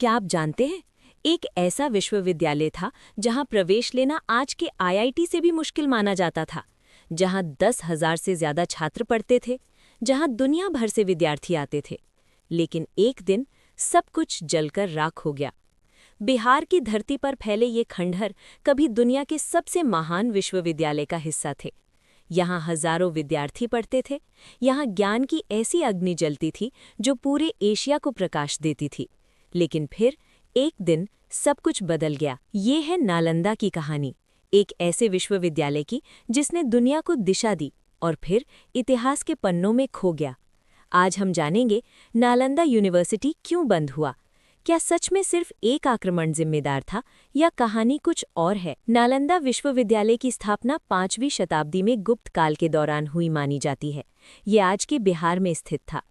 क्या आप जानते हैं, एक ऐसा विश्वविद्यालय था जहां प्रवेश लेना आज के आईआईटी से भी मुश्किल माना जाता था, जहां 10,000 से ज्यादा छात्र पढ़ते थे, जहां दुनिया भर से विद्यार्थी आते थे। लेकिन एक दिन सब कुछ जलकर राख हो गया। बिहार की धरती पर फैले ये खंडहर कभी दुनिया के सबसे महान विश्वविद्यालय का हिस्सा थे। यहाँ हजारों विद्यार्थी पढ़ते थे, यहाँ ज्ञान की ऐसी अग्नि जलती थी जो पूरे एशिया को प्रकाश देती थी। लेकिन फिर एक दिन सब कुछ बदल गया। ये है नालंदा की कहानी, एक ऐसे विश्वविद्यालय की जिसने दुनिया को दिशा दी और फिर इतिहास के पन्नों में खो गया। आज हम जानेंगे नालंदा यूनिवर्सिटी क्यों बंद हुआ। क्या सच में सिर्फ एक आक्रमण जिम्मेदार था या कहानी कुछ और है। नालंदा विश्वविद्यालय की स्थापना 5वीं शताब्दी में गुप्त काल के दौरान हुई मानी जाती है। ये आज के बिहार में स्थित था।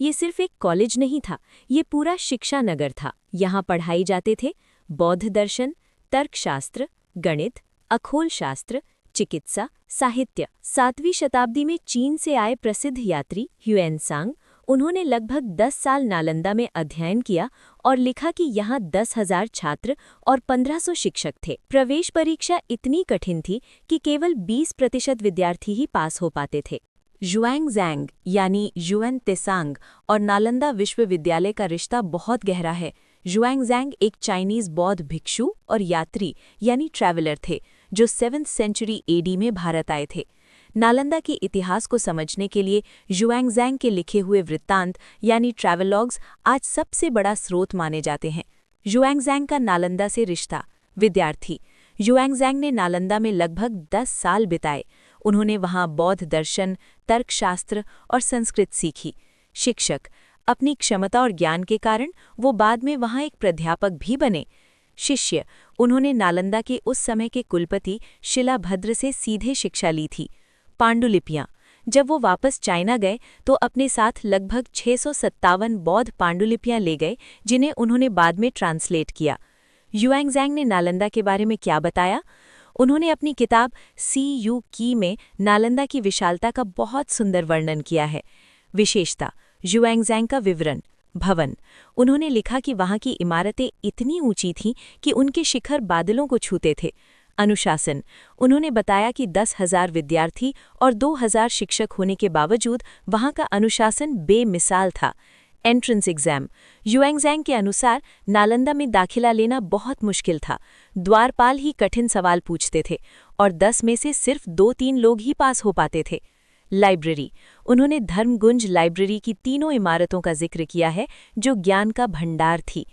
ये सिर्फ एक कॉलेज नहीं था, ये पूरा शिक्षा नगर था। यहाँ पढ़ाई जाते थे बौद्ध दर्शन, तर्कशास्त्र, गणित, अखोल शास्त्र, चिकित्सा, साहित्य। 7वीं शताब्दी में चीन से आए प्रसिद्ध यात्री ह्यूएनसांग, उन्होंने लगभग 10 साल नालंदा में अध्ययन किया और लिखा कि यहाँ 10,000 छात्र और 1500 शिक्षक थे। प्रवेश परीक्षा इतनी कठिन थी कि केवल 20% विद्यार्थी ही पास हो पाते थे। जुआंगजैंग यानी युएन तेसांग और नालंदा विश्वविद्यालय का रिश्ता बहुत गहरा है। जुआंगजैंग एक चाइनीज बौद्ध भिक्षु और यात्री यानी ट्रैवलर थे जो 7वीं सेंचुरी एडी में भारत आए थे। नालंदा के इतिहास को समझने के लिए जुआंगजैंग के लिखे हुए वृत्तांत यानी ट्रैवलॉग्स आज सबसे बड़ा स्रोत माने जाते हैं। जुआंगजैंग का नालंदा से रिश्ता। विद्यार्थी। जुआंगजैंग ने नालंदा में लगभग 10 साल बिताए। उन्होंने वहां बौद्ध दर्शन, तर्कशास्त्र और संस्कृत सीखी। शिक्षक। अपनी क्षमता और ज्ञान के कारण वो बाद में वहां एक प्राध्यापक भी बने। शिष्य। उन्होंने नालंदा के उस समय के कुलपति शिलाभद्र से सीधे शिक्षा ली थी। पांडुलिपियां। जब वो वापस चाइना गए तो अपने साथ लगभग 657 बौद्ध पांडुलिपियां ले गए जिन्हें उन्होंने बाद में ट्रांसलेट किया। जुआंगजैंग ने नालंदा के बारे में क्या बताया? उन्होंने अपनी किताब सी यू की में नालंदा की विशालता का बहुत सुंदर वर्णन किया है। विशेषता। जुआंगजैंग का विवरण। भवन। उन्होंने लिखा कि वहां की इमारतें इतनी ऊंची थीं कि उनके शिखर बादलों को छूते थे। अनुशासन। उन्होंने बताया कि 10,000 विद्यार्थी और 2,000 शिक्षक होने के बावजूद वहां का अनुशासन बेमिसाल था। Entrance exam. जुआंगजैंग के अनुसार नालंदा में दाखिला लेना बहुत मुश्किल था। द्वारपाल ही कठिन सवाल पूछते थे और 10 में से सिर्फ 2-3 लोग ही पास हो पाते थे। लाइब्रेरी। उन्होंने धर्मगुंज लाइब्रेरी की तीनों इमारतों का जिक्र किया है जो ज्ञान का भंडार थी।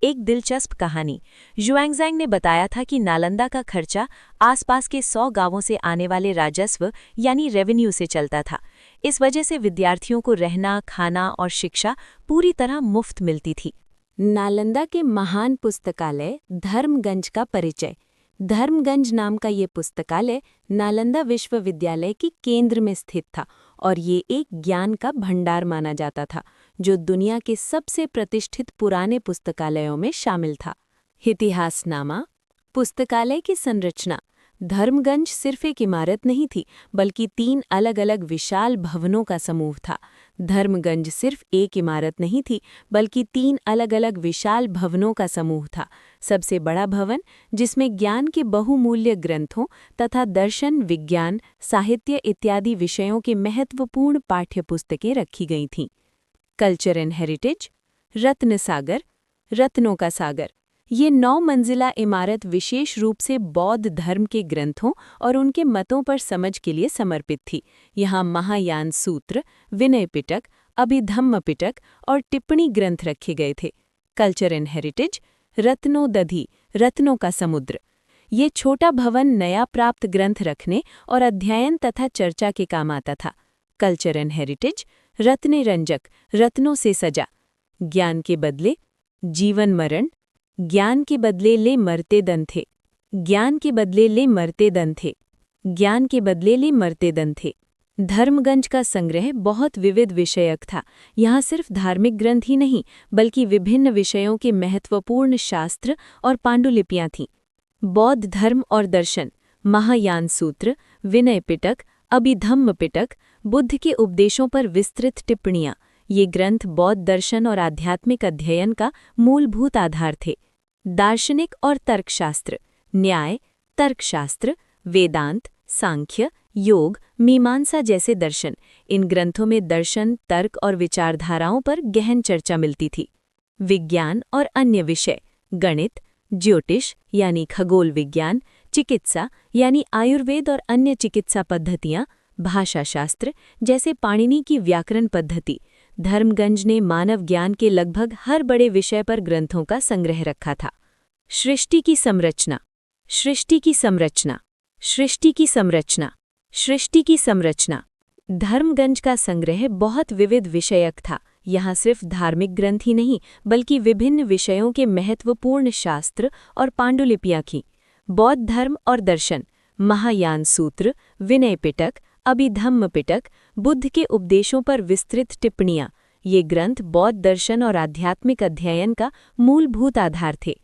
एक दिलचस्प कहानी। जुआंगजैंग ने बताया था कि नालंदा का खर्चा आसपास के 100 गांवों से आने वाले राजस्व यानी रेवेन्यू से चलता था। इस वजह से विद्यार्थियों को रहना, खाना और शिक्षा पूरी तरह मुफ्त मिलती थी। नालंदा के महान पुस्तकालय धर्मगंज का परिचय। धर्मगंज नाम का ये पुस्तकालय नालंदा विश्वविद्यालय के केंद्र में स्थित था और ये एक ज्ञान का भंडार माना जाता था जो दुनिया के सबसे प्रतिष्ठित पुराने पुस्तकालयों में शामिल था। इतिहासनामा। पुस्तकालय की संरचना। धर्मगंज सिर्फ एक इमारत नहीं थी बल्कि 3 अलग-अलग विशाल भवनों का समूह था। धर्मगंज सिर्फ एक इमारत नहीं थी बल्कि 3 अलग-अलग विशाल भवनों का समूह था। सबसे बड़ा भवन जिसमें ज्ञान के बहुमूल्य ग्रंथों तथा दर्शन, विज्ञान, साहित्य इत्यादि विषयों के महत्वपूर्ण पाठ्यपुस्तकें रखी गई थीं। Culture and heritage. रत्न सागर। रत्नों का सागर। ये 9 मंजिला इमारत विशेष रूप से बौद्ध धर्म के ग्रंथों और उनके मतों पर समझ के लिए समर्पित थी। यहाँ महायान सूत्र, विनय पिटक, अभिधम्म पिटक और टिप्पणी ग्रंथ रखे गए थे। Culture and heritage. रत्नोदधि। रत्नों का समुद्र। ये छोटा भवन नया प्राप्त ग्रंथ रखने और अध्ययन तथा चर्चा के काम आता था। Culture and heritage. रत्ने रंजक। रत्नों से सजा। ज्ञान के बदले जीवन मरण। ज्ञान के बदले ले मरते दन थे। ज्ञान के बदले ले मरते दन थे। ज्ञान के बदले ले मरते दन थे। धर्मगंज का संग्रह बहुत विविध विषयक था। यहाँ सिर्फ धार्मिक ग्रंथ ही नहीं बल्कि विभिन्न विषयों के महत्वपूर्ण शास्त्र और पांडुलिपियां थीं। बौद्ध धर्म और दर्शन। महायान सूत्र, विनय पिटक, अभिधम्म पिटक, बुद्ध के उपदेशों पर विस्तृत टिप्पणियां। ये ग्रंथ बौद्ध दर्शन और आध्यात्मिक अध्ययन का मूलभूत आधार थे। दार्शनिक और तर्कशास्त्र, न्याय, तर्कशास्त्र, वेदांत, सांख्य, योग, मीमांसा जैसे दर्शन, इन ग्रंथों में दर्शन, तर्क और विचारधाराओं पर गहन चर्चा मिलती थी। विज्ञान और अन्य विषय, गणित, ज्योतिष यानी खगोल विज्ञान, चिकित्सा यानी आयुर्वेद और अन्य चिकित्सा पद्धतियां, भाषाशास्त्र जैसे पाणिनि की व्याकरण पद्धति। धर्मगंज ने मानव ज्ञान के लगभग हर बड़े विषय पर ग्रंथों का संग्रह रखा था। सृष्टि की संरचना, सृष्टि की संरचना, सृष्टि की संरचना, सृष्टि की संरचना। धर्मगंज का संग्रह बहुत विविध विषयक था। यहाँ सिर्फ धार्मिक ग्रंथ ही नहीं बल्कि विभिन्न विषयों के महत्वपूर्ण शास्त्र और पांडुलिपियां थीं। बौद्ध धर्म और दर्शन, महायान सूत्र, विनय पिटक, अभिधम्म पिटक, बुद्ध के उपदेशों पर विस्तृत टिप्पणियां, ये ग्रंथ बौद्ध दर्शन और आध्यात्मिक अध्ययन का मूलभूत आधार थे।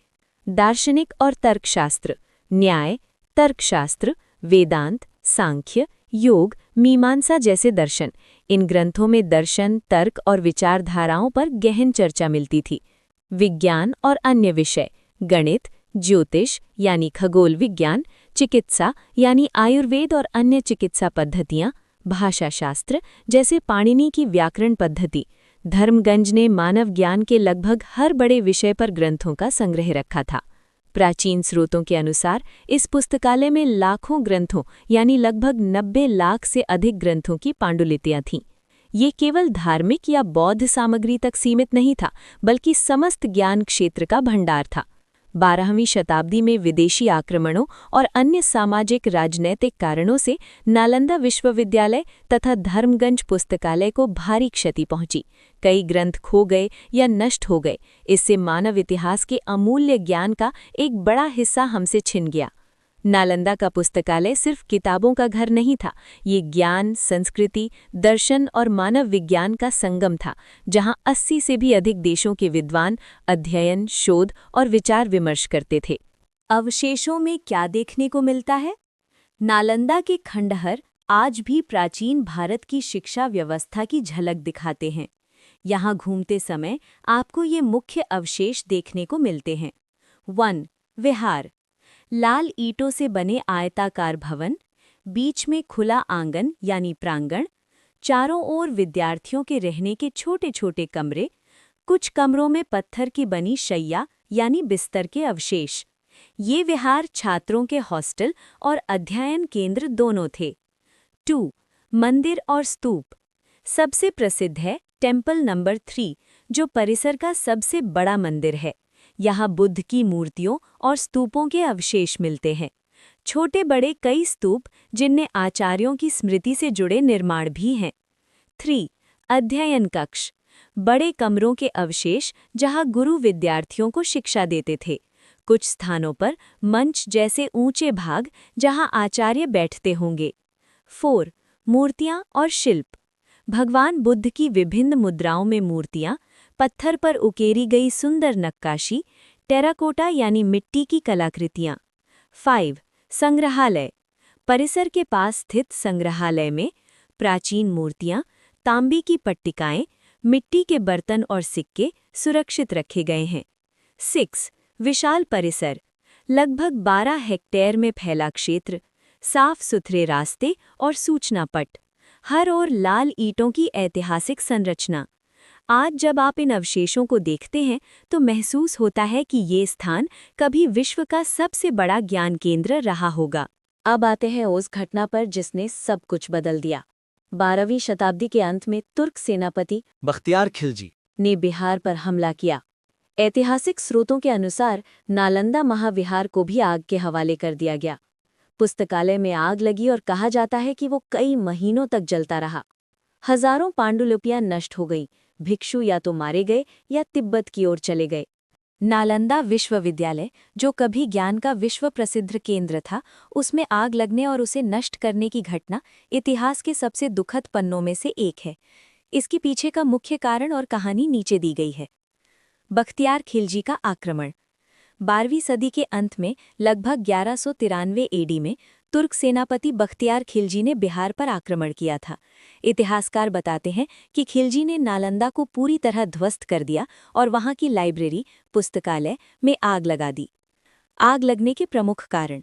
दार्शनिक और तर्कशास्त्र, न्याय, तर्कशास्त्र, वेदांत, सांख्य, योग, मीमांसा जैसे दर्शन, इन ग्रंथों में दर्शन, तर्क और विचारधाराओं पर गहन चर्चा मिलती थी। विज्ञान और अन्य विषय, गणित, ज्योतिष यानी खगोल विज्ञान, चिकित्सा यानी आयुर्वेद और अन्य चिकित्सा पद्धतियां, भाषाशास्त्र जैसे पाणिनि की व्याकरण पद्धति। धर्मगंज ने मानव ज्ञान के लगभग हर बड़े विषय पर ग्रंथों का संग्रह रखा था। प्राचीन स्रोतों के अनुसार इस पुस्तकालय में लाखों ग्रंथों यानी लगभग 90 लाख से अधिक ग्रंथों की पांडुलिपियां थीं। ये केवल धार्मिक या बौद्ध सामग्री तक सीमित नहीं था बल्कि समस्त ज्ञान क्षेत्र का भंडार था। 12वीं शताब्दी में विदेशी आक्रमणों और अन्य सामाजिक राजनैतिक कारणों से नालंदा विश्वविद्यालय तथा धर्मगंज पुस्तकालय को भारी क्षति पहुंची। कई ग्रंथ खो गए या नष्ट हो गए। इससे मानव इतिहास के अमूल्य ज्ञान का एक बड़ा हिस्सा हमसे छिन गया। नालंदा का पुस्तकालय सिर्फ किताबों का घर नहीं था, ये ज्ञान, संस्कृति, दर्शन और मानव विज्ञान का संगम था, जहां 80 से भी अधिक देशों के विद्वान अध्ययन, शोध और विचार विमर्श करते थे। अवशेषों में क्या देखने को मिलता है? नालंदा के खंडहर आज भी प्राचीन भारत की शिक्षा व्यवस्था की झलक दिखाते हैं। यहाँ घूमते समय आपको ये मुख्य अवशेष देखने को मिलते हैं। 1. विहार, लाल ईंटों से बने आयताकार भवन, बीच में खुला आंगन यानी प्रांगण, चारों ओर विद्यार्थियों के रहने के छोटे छोटे कमरे, कुछ कमरों में पत्थर की बनी शैया यानी बिस्तर के अवशेष। ये विहार छात्रों के हॉस्टल और अध्ययन केंद्र दोनों थे। 2. मंदिर और स्तूप, सबसे प्रसिद्ध है टेम्पल नंबर 3, जो परिसर का सबसे बड़ा मंदिर है। यहाँ बुद्ध की मूर्तियों और स्तूपों के अवशेष मिलते हैं। छोटे बड़े कई स्तूप जिनमें आचार्यों की स्मृति से जुड़े निर्माण भी हैं। 3. अध्ययन कक्ष, बड़े कमरों के अवशेष जहाँ गुरु विद्यार्थियों को शिक्षा देते थे। कुछ स्थानों पर मंच जैसे ऊंचे भाग जहाँ आचार्य बैठते होंगे। 4. मूर्तियाँ और शिल्प, भगवान बुद्ध की विभिन्न मुद्राओं में मूर्तियाँ, पत्थर पर उकेरी गई सुंदर नक्काशी, टेराकोटा यानी मिट्टी की कलाकृतियाँ। 5. संग्रहालय, परिसर के पास स्थित संग्रहालय में प्राचीन मूर्तियाँ, तांबे की पट्टिकाएं, मिट्टी के बर्तन और सिक्के सुरक्षित रखे गए हैं। 6. विशाल परिसर, लगभग 12 हेक्टेयर में फैला क्षेत्र, साफ सुथरे रास्ते और सूचना पट, हर ओर लाल ईंटों की ऐतिहासिक संरचना। आज जब आप इन अवशेषों को देखते हैं तो महसूस होता है कि ये स्थान कभी विश्व का सबसे बड़ा ज्ञान केंद्र रहा होगा। अब आते हैं उस घटना पर जिसने सब कुछ बदल दिया। 12वीं शताब्दी के अंत में तुर्क सेनापति बख्तियार खिलजी ने बिहार पर हमला किया। ऐतिहासिक स्रोतों के अनुसार नालंदा महाविहार को भी आग के हवाले कर दिया गया। पुस्तकालय में आग लगी और कहा जाता है कि वो कई महीनों तक जलता रहा। हजारों पांडुलिपियां नष्ट हो गईं, भिक्षु या तो मारे गए या तिब्बत की ओर चले गए। नालंदा विश्वविद्यालय, जो कभी ज्ञान का विश्व प्रसिद्ध केंद्र था, उसमें आग लगने और उसे नष्ट करने की घटना इतिहास के सबसे दुखद पन्नों में से एक है। इसके पीछे का मुख्य कारण और कहानी नीचे दी गई है। बख्तियार खिलजी का आक्रमण। 12वीं सदी के अंत में लगभग 1193 एडी में तुर्क सेनापति बख्तियार खिलजी ने बिहार पर आक्रमण किया था। इतिहासकार बताते हैं कि खिलजी ने नालंदा को पूरी तरह ध्वस्त कर दिया और वहां की लाइब्रेरी, पुस्तकालय में आग लगा दी। आग लगने के प्रमुख कारण: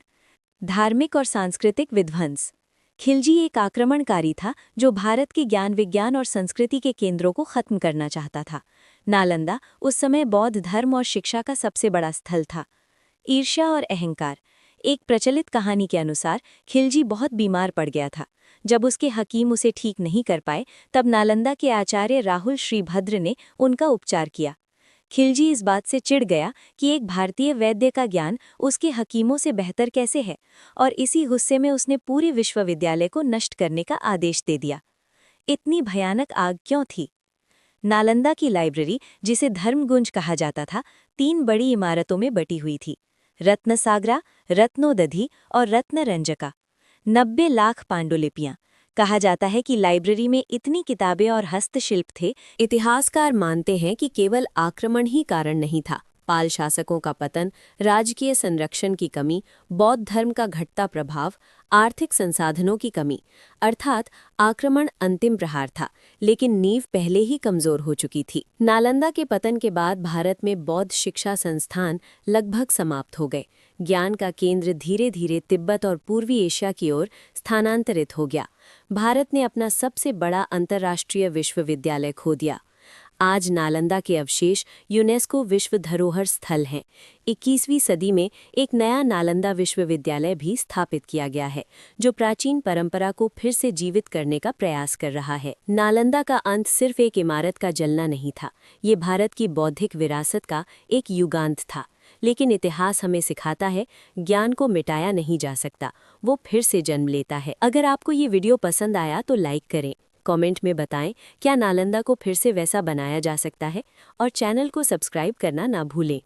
धार्मिक और सांस्कृतिक विध्वंस। खिलजी एक आक्रमणकारी था जो भारत के ज्ञान, विज्ञान और संस्कृति के केंद्रों को खत्म करना चाहता था। नालंदा उस समय बौद्ध धर्म और शिक्षा का सबसे बड़ा स्थल था। ईर्ष्या और अहंकार। एक प्रचलित कहानी के अनुसार खिलजी बहुत बीमार पड़ गया था। जब उसके हकीम उसे ठीक नहीं कर पाए, तब नालंदा के आचार्य राहुल श्रीभद्र ने उनका उपचार किया। खिलजी इस बात से चिढ़ गया कि एक भारतीय वैद्य का ज्ञान उसके हकीमों से बेहतर कैसे है, और इसी गुस्से में उसने पूरे विश्वविद्यालय को नष्ट करने का आदेश दे दिया। इतनी भयानक आग क्यों थी? नालंदा की लाइब्रेरी, जिसे धर्मगुंज कहा जाता था, 3 बड़ी इमारतों में बटी हुई थी: रत्नसागरा, रत्नोदधि और रत्नरंजका। 90 लाख पांडुलिपियां। कहा जाता है कि लाइब्रेरी में इतनी किताबें और हस्तशिल्प थे। इतिहासकार मानते हैं कि केवल आक्रमण ही कारण नहीं था। पाल शासकों का पतन, राजकीय संरक्षण की कमी, बौद्ध धर्म का घटता प्रभाव, आर्थिक संसाधनों की कमी, अर्थात आक्रमण अंतिम प्रहार था, लेकिन नींव पहले ही कमजोर हो चुकी थी। नालंदा के पतन के बाद भारत में बौद्ध शिक्षा संस्थान लगभग समाप्त हो गए। ज्ञान का केंद्र धीरे धीरे तिब्बत और पूर्वी एशिया की ओर स्थानांतरित हो गया। भारत ने अपना सबसे बड़ा अंतर्राष्ट्रीय विश्वविद्यालय खो दिया। आज नालंदा के अवशेष यूनेस्को विश्व धरोहर स्थल हैं। 21वीं सदी में एक नया नालंदा विश्वविद्यालय भी स्थापित किया गया है, जो प्राचीन परंपरा को फिर से जीवित करने का प्रयास कर रहा है। नालंदा का अंत सिर्फ एक इमारत का जलना नहीं था, ये भारत की बौद्धिक विरासत का एक युगांत था। लेकिन इतिहास हमें सिखाता है, ज्ञान को मिटाया नहीं जा सकता, वो फिर से जन्म लेता है। अगर आपको ये वीडियो पसंद आया तो लाइक करें, कमेंट में बताएं क्या नालंदा को फिर से वैसा बनाया जा सकता है, और चैनल को सब्सक्राइब करना ना भूलें।